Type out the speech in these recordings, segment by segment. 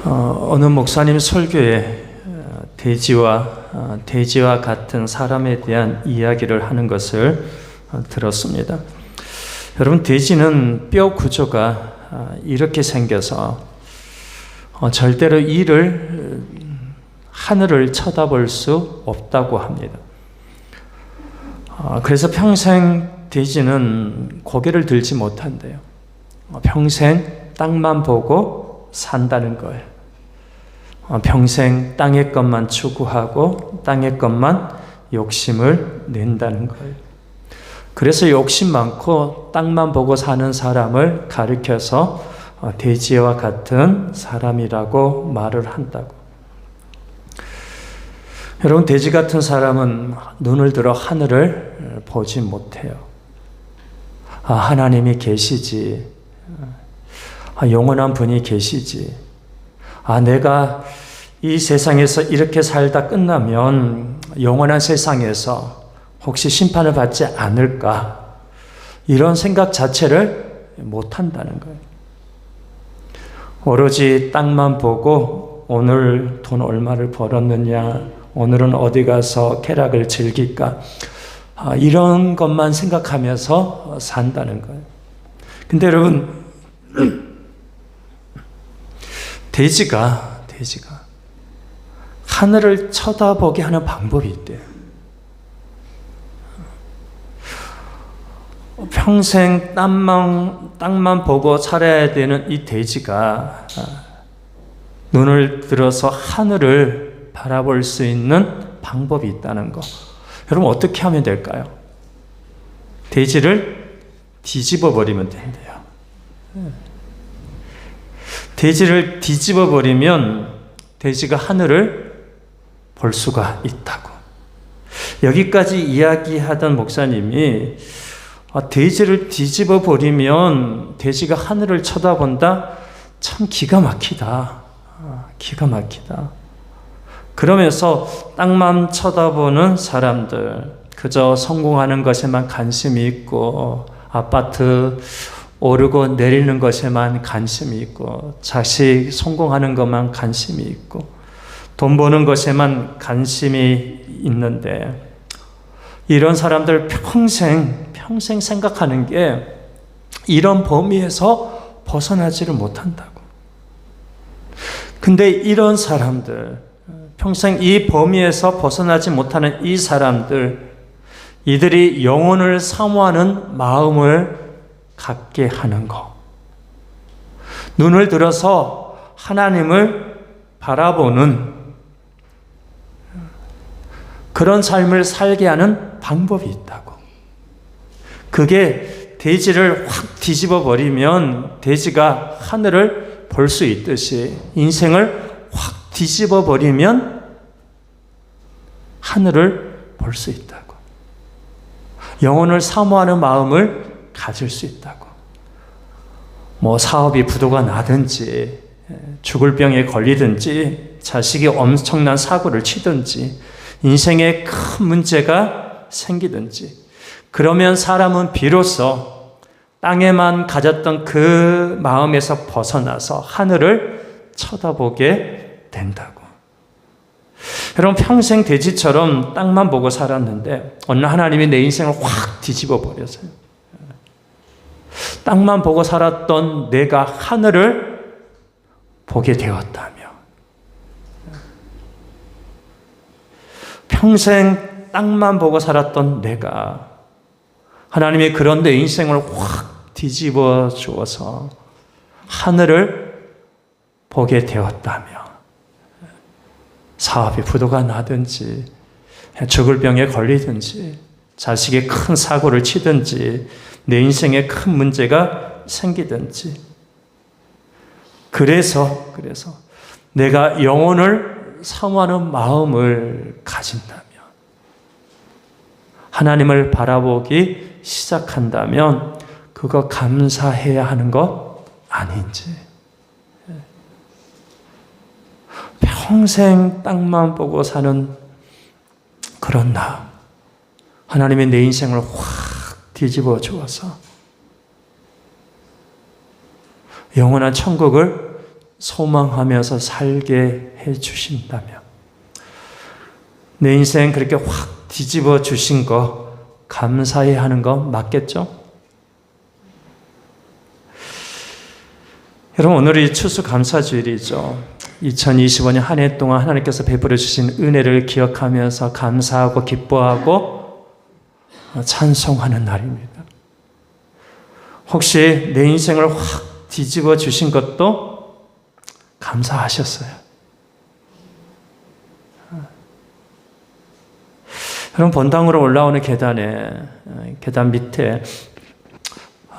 어느 목사님 설교에 돼지와 같은 사람에 대한 이야기를 하는 것을 들었습니다. 여러분, 돼지는 뼈 구조가 이렇게 생겨서 절대로 하늘을 쳐다볼 수 없다고 합니다. 그래서 평생 돼지는 고개를 들지 못한대요. 평생 땅만 보고 산다는 거예요. 평생 땅의 것만 추구하고 땅의 것만 욕심을 낸다는 거예요. 그래서 욕심 많고 땅만 보고 사는 사람을 가리켜서 돼지와 같은 사람이라고 말을 한다고. 여러분, 돼지 같은 사람은 눈을 들어 하늘을 보지 못해요. 하나님이 계시지. 영원한 분이 계시지. 내가 이 세상에서 이렇게 살다 끝나면 영원한 세상에서 혹시 심판을 받지 않을까? 이런 생각 자체를 못 한다는 거예요. 오로지 땅만 보고 오늘 돈 얼마를 벌었느냐, 오늘은 어디 가서 쾌락을 즐길까, 이런 것만 생각하면서 산다는 거예요. 근데 여러분, 돼지가 하늘을 쳐다보게 하는 방법이 있대요. 평생 땅만 보고 살아야 되는 이 돼지가 눈을 들어서 하늘을 바라볼 수 있는 방법이 있다는 거. 여러분, 어떻게 하면 될까요? 돼지를 뒤집어 버리면 된대요. 돼지를 뒤집어 버리면 돼지가 하늘을 볼 수가 있다고. 여기까지 이야기하던 목사님이 돼지를 뒤집어 버리면 돼지가 하늘을 쳐다본다? 참 기가 막히다. 기가 막히다. 그러면서 땅만 쳐다보는 사람들, 그저 성공하는 것에만 관심이 있고 아파트 오르고 내리는 것에만 관심이 있고 자식 성공하는 것만 관심이 있고 돈 버는 것에만 관심이 있는데, 이런 사람들 평생 생각하는 게 이런 범위에서 벗어나지를 못한다고. 근데 이런 사람들, 평생 이 범위에서 벗어나지 못하는 이 사람들, 이들이 영혼을 사모하는 마음을 갖게 하는 것, 눈을 들어서 하나님을 바라보는 그런 삶을 살게 하는 방법이 있다고. 그게 돼지를 확 뒤집어 버리면 돼지가 하늘을 볼 수 있듯이 인생을 확 뒤집어 버리면 하늘을 볼 수 있다고. 영혼을 사모하는 마음을 가질 수 있다고. 사업이 부도가 나든지 죽을 병에 걸리든지 자식이 엄청난 사고를 치든지 인생에 큰 문제가 생기든지, 그러면 사람은 비로소 땅에만 가졌던 그 마음에서 벗어나서 하늘을 쳐다보게 된다고. 여러분, 평생 돼지처럼 땅만 보고 살았는데 어느 날 하나님이 내 인생을 확 뒤집어 버렸어요. 땅만 보고 살았던 내가 하늘을 보게 되었다며. 평생 땅만 보고 살았던 내가 하나님이 그런 내 인생을 확 뒤집어 주어서 하늘을 보게 되었다며. 사업이 부도가 나든지 죽을 병에 걸리든지 자식이 큰 사고를 치든지 내 인생에 큰 문제가 생기든지, 그래서 내가 영혼을 사모하는 마음을 가진다면, 하나님을 바라보기 시작한다면 그거 감사해야 하는 것 아닌지. 평생 땅만 보고 사는 그런 나, 하나님의 내 인생을 확 뒤집어 주어서 영원한 천국을 소망하면서 살게 해 주신다면 내 인생 그렇게 확 뒤집어 주신 거 감사해 하는 거 맞겠죠? 여러분, 오늘이 추수감사주일이죠. 2025년 한 해 동안 하나님께서 베풀어 주신 은혜를 기억하면서 감사하고 기뻐하고 찬송하는 날입니다. 혹시 내 인생을 확 뒤집어 주신 것도 감사하셨어요? 여러분, 본당으로 올라오는 계단 밑에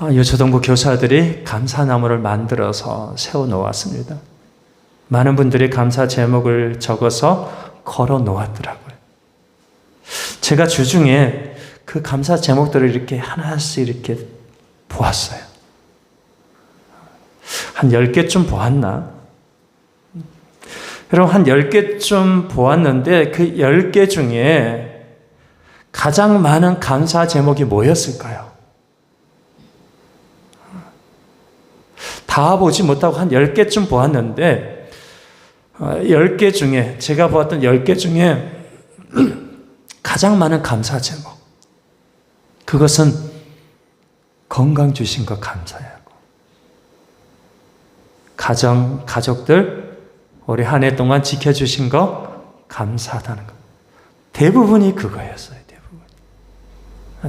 요초동부 교사들이 감사나무를 만들어서 세워놓았습니다. 많은 분들이 감사 제목을 적어서 걸어 놓았더라고요. 제가 주중에 그 감사 제목들을 이렇게 하나씩 이렇게 보았어요. 한 10개쯤 보았나? 여러분, 한 10개쯤 보았는데 그 10개 중에 가장 많은 감사 제목이 뭐였을까요? 다 보지 못하고 한 10개쯤 보았는데 10개 중에 제가 보았던 10개 중에 가장 많은 감사 제목, 그것은 건강 주신 것 감사하고 가족들 올해 한 해 동안 지켜주신 거 감사하다는 것. 대부분이 그거였어요.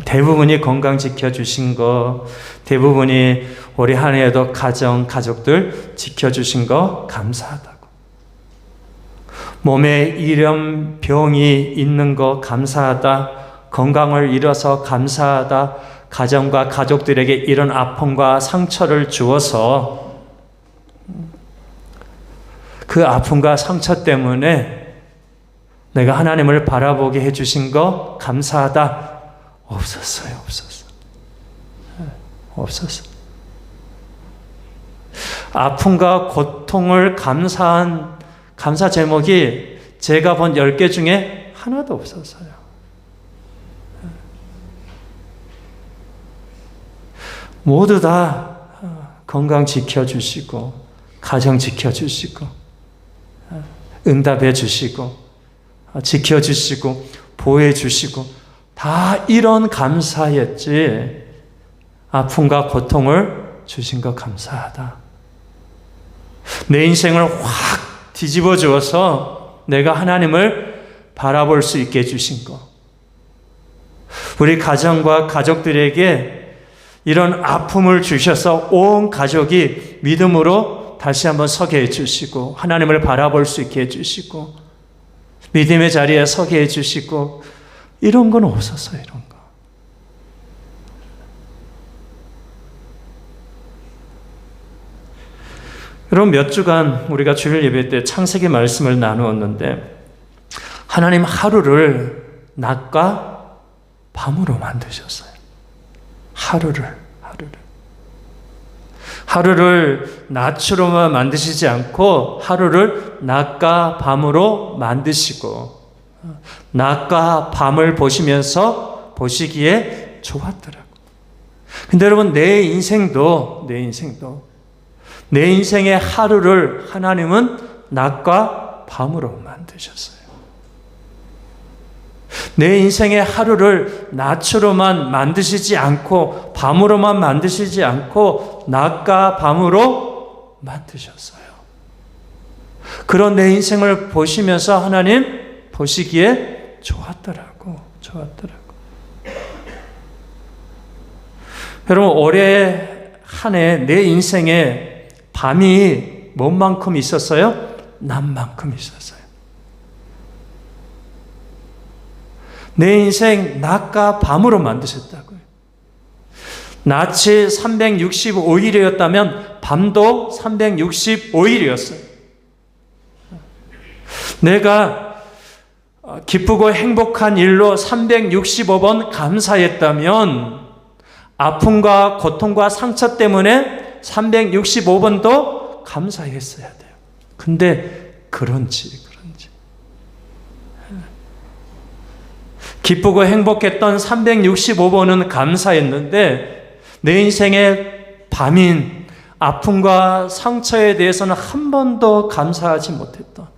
대부분이 건강 지켜주신 거, 대부분이 올해 한 해에도 가족들 지켜주신 거 감사하다고. 몸에 이런 병이 있는 거 감사하다, 건강을 잃어서 감사하다, 가정과 가족들에게 이런 아픔과 상처를 주어서 그 아픔과 상처 때문에 내가 하나님을 바라보게 해주신 거 감사하다. 없었어요. 아픔과 고통을 감사한 감사 제목이 제가 본 10개 중에 하나도 없었어요. 모두 다 건강 지켜주시고 가정 지켜주시고 응답해 주시고 지켜주시고 보호해 주시고 다 이런 감사였지, 아픔과 고통을 주신 것 감사하다. 내 인생을 확 뒤집어 주어서 내가 하나님을 바라볼 수 있게 해주신 것, 우리 가정과 가족들에게 이런 아픔을 주셔서 온 가족이 믿음으로 다시 한번 서게 해주시고 하나님을 바라볼 수 있게 해주시고 믿음의 자리에 서게 해주시고, 이런 건 없었어요. 이런 거. 여러분, 몇 주간 우리가 주일 예배 때 창세기 말씀을 나누었는데 하나님 하루를 낮과 밤으로 만드셨어요. 하루를 낮으로만 만드시지 않고 하루를 낮과 밤으로 만드시고 낮과 밤을 보시기에 좋았더라고. 근데 여러분, 내 인생의 하루를 하나님은 낮과 밤으로 만드셨어요. 내 인생의 하루를 낮으로만 만드시지 않고 밤으로만 만드시지 않고 낮과 밤으로 만드셨어요. 그런 내 인생을 보시면서 하나님 보시기에 좋았더라고. 여러분, 올해 한 해 내 인생에 밤이 뭔만큼 있었어요? 낮만큼 있었어요. 내 인생 낮과 밤으로 만드셨다고요. 낮이 365일이었다면 밤도 365일이었어요. 내가 기쁘고 행복한 일로 365번 감사했다면 아픔과 고통과 상처 때문에 365번도 감사했어야 돼요. 근데 그런지 기쁘고 행복했던 365번은 감사했는데 내 인생의 밤인 아픔과 상처에 대해서는 한 번도 감사하지 못했다.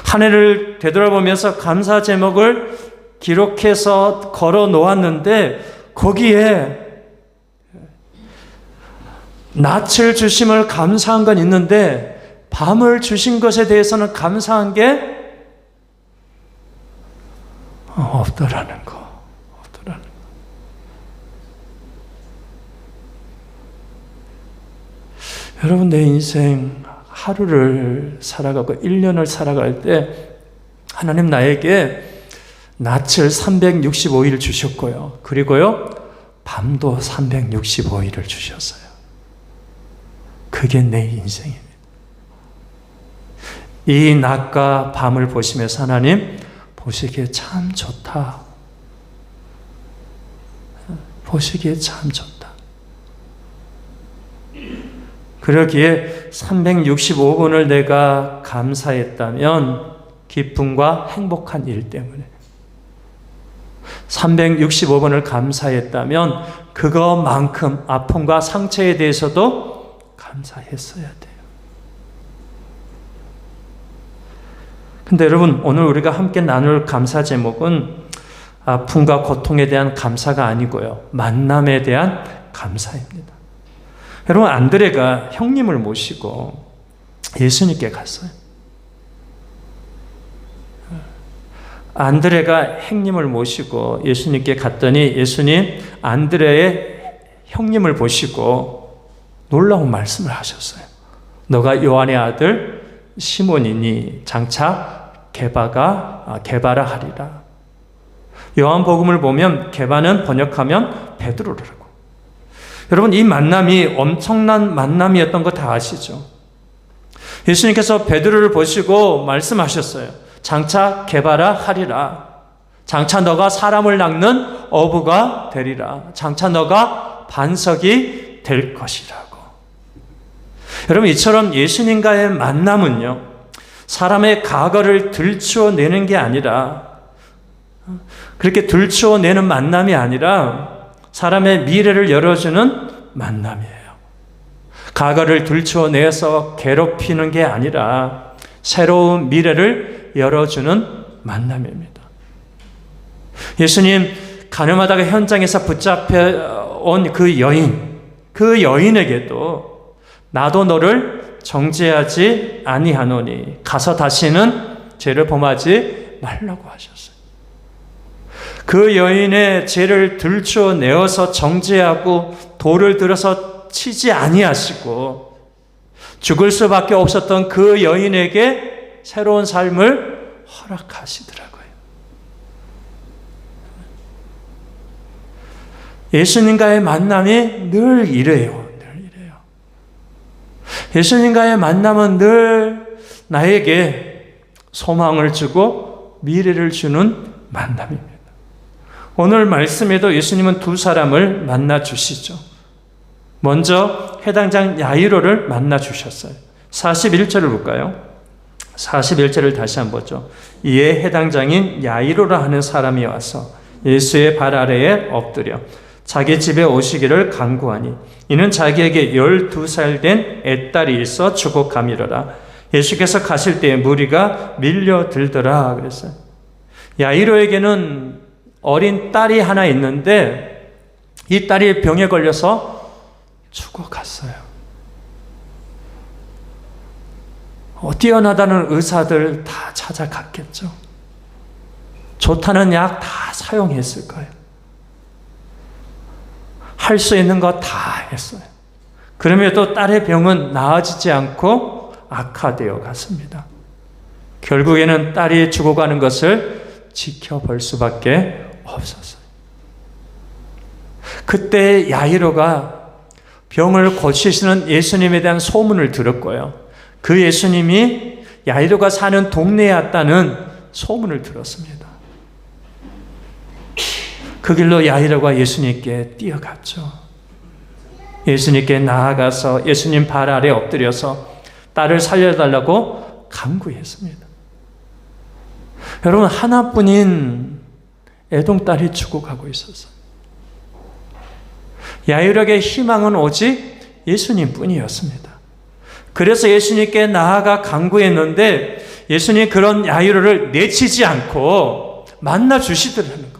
한 해를 되돌아보면서 감사 제목을 기록해서 걸어 놓았는데 거기에 낯을 주심을 감사한 건 있는데 밤을 주신 것에 대해서는 감사한 게 없더라는 거. 여러분, 내 인생 하루를 살아가고 1년을 살아갈 때 하나님 나에게 낯을 365일 주셨고요. 그리고요, 밤도 365일을 주셨어요. 그게 내 인생입니다. 이 낮과 밤을 보시면서 하나님, 보시기에 참 좋다. 보시기에 참 좋다. 그러기에 365분을 내가 감사했다면 기쁨과 행복한 일 때문에 365번을 감사했다면 그것만큼 아픔과 상처에 대해서도 감사했어야 돼요. 근데 여러분, 오늘 우리가 함께 나눌 감사 제목은 아픔과 고통에 대한 감사가 아니고요, 만남에 대한 감사입니다. 여러분, 안드레가 형님을 모시고 예수님께 갔어요. 안드레가 형님을 모시고 예수님께 갔더니 예수님 안드레의 형님을 보시고 놀라운 말씀을 하셨어요. 너가 요한의 아들 시몬이니 장차 게바라 하리라. 요한복음을 보면 게바는 번역하면 베드로라고. 여러분, 이 만남이 엄청난 만남이었던 거 다 아시죠? 예수님께서 베드로를 보시고 말씀하셨어요. 장차 게바라 하리라. 장차 너가 사람을 낚는 어부가 되리라. 장차 너가 반석이 될 것이라고. 여러분, 이처럼 예수님과의 만남은요, 사람의 과거를 들추어내는 게 아니라, 그렇게 들추어내는 만남이 아니라 사람의 미래를 열어주는 만남이에요. 과거를 들추어내서 괴롭히는 게 아니라 새로운 미래를 열어주는 만남입니다. 예수님 가늠하다가 현장에서 붙잡혀온 그 여인에게도 나도 너를 정죄하지 아니하노니 가서 다시는 죄를 범하지 말라고 하셨어요. 그 여인의 죄를 들추어내어서 정죄하고 돌을 들어서 치지 아니하시고 죽을 수밖에 없었던 그 여인에게 새로운 삶을 허락하시더라고요. 예수님과의 만남이 늘 이래요. 예수님과의 만남은 늘 나에게 소망을 주고 미래를 주는 만남입니다. 오늘 말씀에도 예수님은 두 사람을 만나 주시죠. 먼저 해당장 야이로를 만나 주셨어요. 41절을 볼까요? 41절을 다시 한번 보죠. 이에 해당장인 야이로라 하는 사람이 와서 예수의 발 아래에 엎드려 자기 집에 오시기를 간구하니 이는 자기에게 12살 된 애딸이 있어 죽어가미러라. 예수께서 가실 때에 무리가 밀려들더라 그랬어요. 야이로에게는 어린 딸이 하나 있는데 이 딸이 병에 걸려서 죽어갔어요. 뛰어나다는 의사들 다 찾아갔겠죠. 좋다는 약 다 사용했을 거예요. 할 수 있는 거 다 했어요. 그럼에도 딸의 병은 나아지지 않고 악화되어 갔습니다. 결국에는 딸이 죽어가는 것을 지켜볼 수밖에 없었어요. 그때 야이로가 병을 고치시는 예수님에 대한 소문을 들었고요. 그 예수님이 야이로가 사는 동네에 왔다는 소문을 들었습니다. 그 길로 야이로가 예수님께 뛰어갔죠. 예수님께 나아가서 예수님 발 아래 엎드려서 딸을 살려달라고 간구했습니다. 여러분, 하나뿐인 애동딸이 죽어가고 있었어요. 야유력의 희망은 오직 예수님 뿐이었습니다. 그래서 예수님께 나아가 간구했는데 예수님 그런 야유를 내치지 않고 만나 주시더라는 거.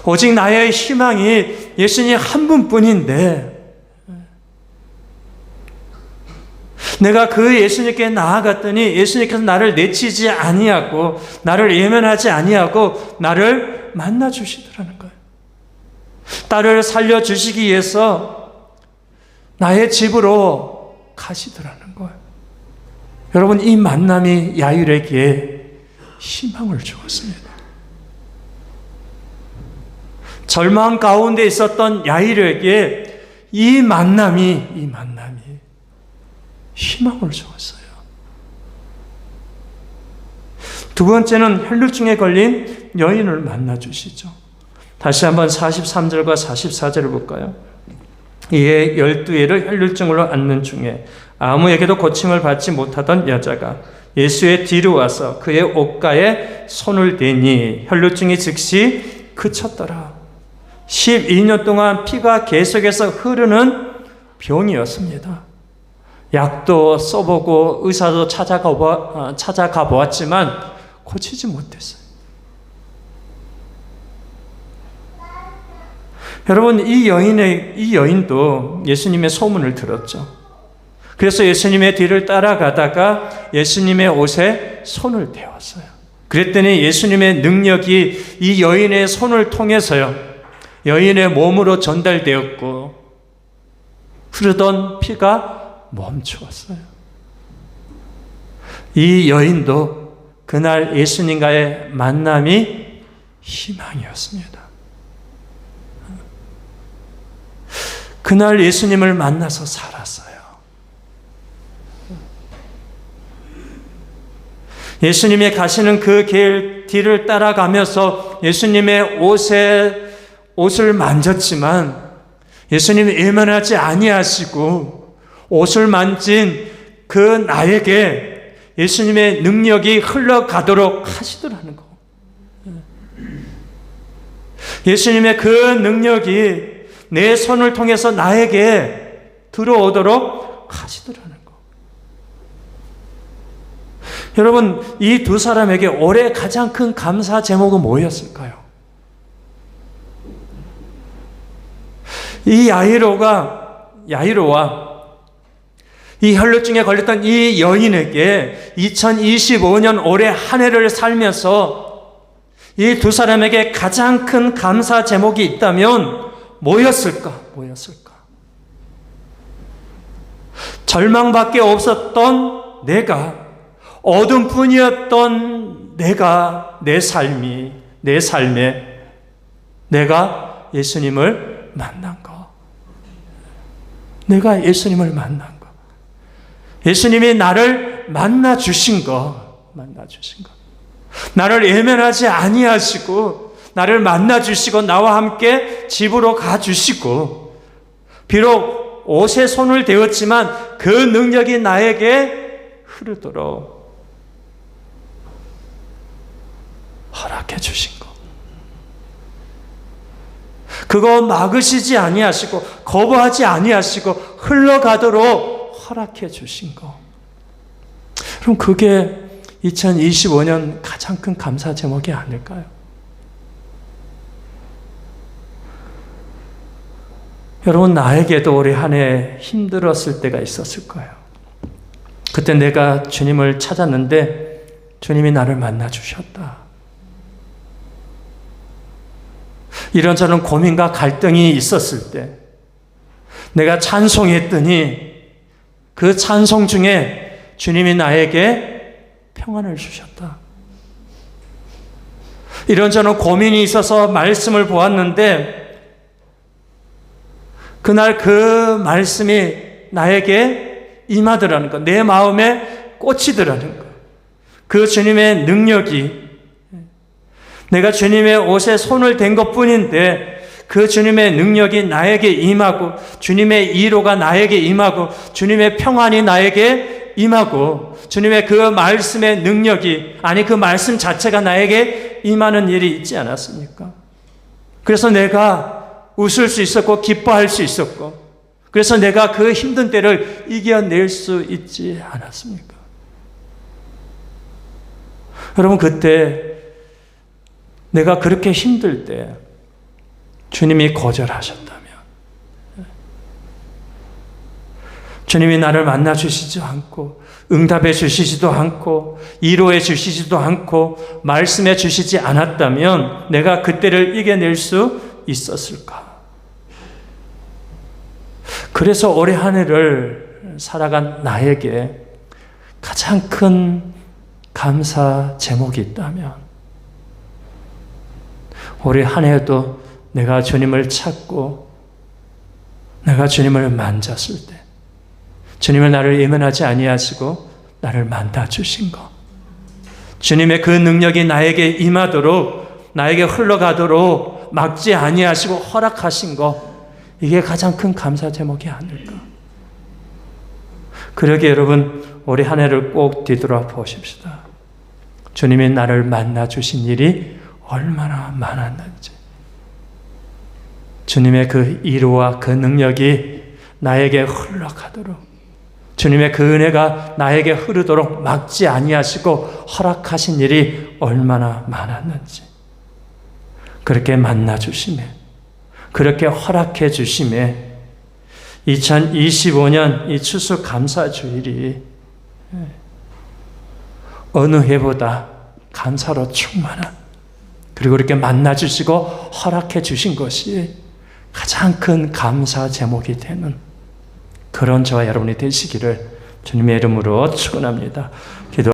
오직 나의 희망이 예수님 한 분뿐인데 내가 그 예수님께 나아갔더니 예수님께서 나를 내치지 아니하고 나를 예면하지 아니하고 나를 만나 주시더라는 거예요. 딸을 살려주시기 위해서 나의 집으로 가시더라는 거예요. 여러분, 이 만남이 야일에게 희망을 주었습니다. 절망 가운데 있었던 야일에게 이 만남이 희망을 주었어요. 두 번째는 혈루증에 걸린 여인을 만나 주시죠. 다시 한번 43절과 44절을 볼까요? 이에 12회를 혈루증으로 앓는 중에 아무에게도 고침을 받지 못하던 여자가 예수의 뒤로 와서 그의 옷가에 손을 대니 혈루증이 즉시 그쳤더라. 12년 동안 피가 계속해서 흐르는 병이었습니다. 약도 써보고 의사도 찾아가 보았지만 고치지 못했어요. 여러분, 이 여인도 예수님의 소문을 들었죠. 그래서 예수님의 뒤를 따라가다가 예수님의 옷에 손을 대었어요. 그랬더니 예수님의 능력이 이 여인의 손을 통해서요, 여인의 몸으로 전달되었고 흐르던 피가 멈추었어요. 이 여인도 그날 예수님과의 만남이 희망이었습니다. 그날 예수님을 만나서 살았어요. 예수님이 가시는 그 뒤를 따라가면서 예수님의 옷을 만졌지만 예수님이 예면하지 아니하시고 옷을 만진 그 나에게 예수님의 능력이 흘러가도록 하시더라는 거. 예수님의 그 능력이 내 손을 통해서 나에게 들어오도록 하시더라는 거. 여러분, 이 두 사람에게 올해 가장 큰 감사 제목은 뭐였을까요? 이 야이로와 이 혈루증에 걸렸던 이 여인에게 2025년 올해 한 해를 살면서 이 두 사람에게 가장 큰 감사 제목이 있다면 뭐였을까? 절망밖에 없었던 내가, 어둠뿐이었던 내 삶에 내가 예수님을 만난 거. 내가 예수님을 만난 거. 예수님이 나를 만나 주신 거. 나를 예면하지 아니하시고 나를 만나 주시고 나와 함께 집으로 가 주시고 비록 옷에 손을 대었지만 그 능력이 나에게 흐르도록 허락해 주신 거. 그거 막으시지 아니하시고 거부하지 아니하시고 흘러가도록 허락해 주신 거. 그럼 그게 2025년 가장 큰 감사 제목이 아닐까요? 여러분, 나에게도 올해 한 해 힘들었을 때가 있었을 거예요. 그때 내가 주님을 찾았는데 주님이 나를 만나 주셨다. 이런저런 고민과 갈등이 있었을 때 내가 찬송했더니 그 찬송 중에 주님이 나에게 평안을 주셨다. 이런저런 고민이 있어서 말씀을 보았는데 그날 그 말씀이 나에게 임하더라는 것, 내 마음에 꽂히더라는 것. 그 주님의 능력이 내가 주님의 옷에 손을 댄 것뿐인데 그 주님의 능력이 나에게 임하고 주님의 위로가 나에게 임하고 주님의 평안이 나에게 임하고 주님의 그 말씀의 능력이, 아니 그 말씀 자체가 나에게 임하는 일이 있지 않았습니까? 그래서 내가 웃을 수 있었고 기뻐할 수 있었고, 그래서 내가 그 힘든 때를 이겨낼 수 있지 않았습니까? 여러분, 그때 내가 그렇게 힘들 때 주님이 거절하셨다면, 주님이 나를 만나 주시지 않고 응답해 주시지도 않고 위로해 주시지도 않고 말씀해 주시지 않았다면 내가 그때를 이겨낼 수 있었을까? 그래서 올해 한 해를 살아간 나에게 가장 큰 감사 제목이 있다면, 올해 한 해도 내가 주님을 찾고 내가 주님을 만졌을 때, 주님을 나를 외면하지 아니하시고 나를 만나 주신 것, 주님의 그 능력이 나에게 임하도록, 나에게 흘러가도록 막지 아니하시고 허락하신 것, 이게 가장 큰 감사 제목이 아닐까. 그러기에 여러분, 올해 한 해를 꼭 뒤돌아 보십시다. 주님이 나를 만나 주신 일이 얼마나 많았는지, 주님의 그 위로와 그 능력이 나에게 흘러가도록, 주님의 그 은혜가 나에게 흐르도록 막지 아니하시고 허락하신 일이 얼마나 많았는지, 그렇게 만나 주심에, 그렇게 허락해 주심에 2025년 이 추수감사주일이 어느 해보다 감사로 충만한, 그리고 이렇게 만나 주시고 허락해 주신 것이 가장 큰 감사 제목이 되는 그런 저와 여러분이 되시기를 주님의 이름으로 축원합니다. 기도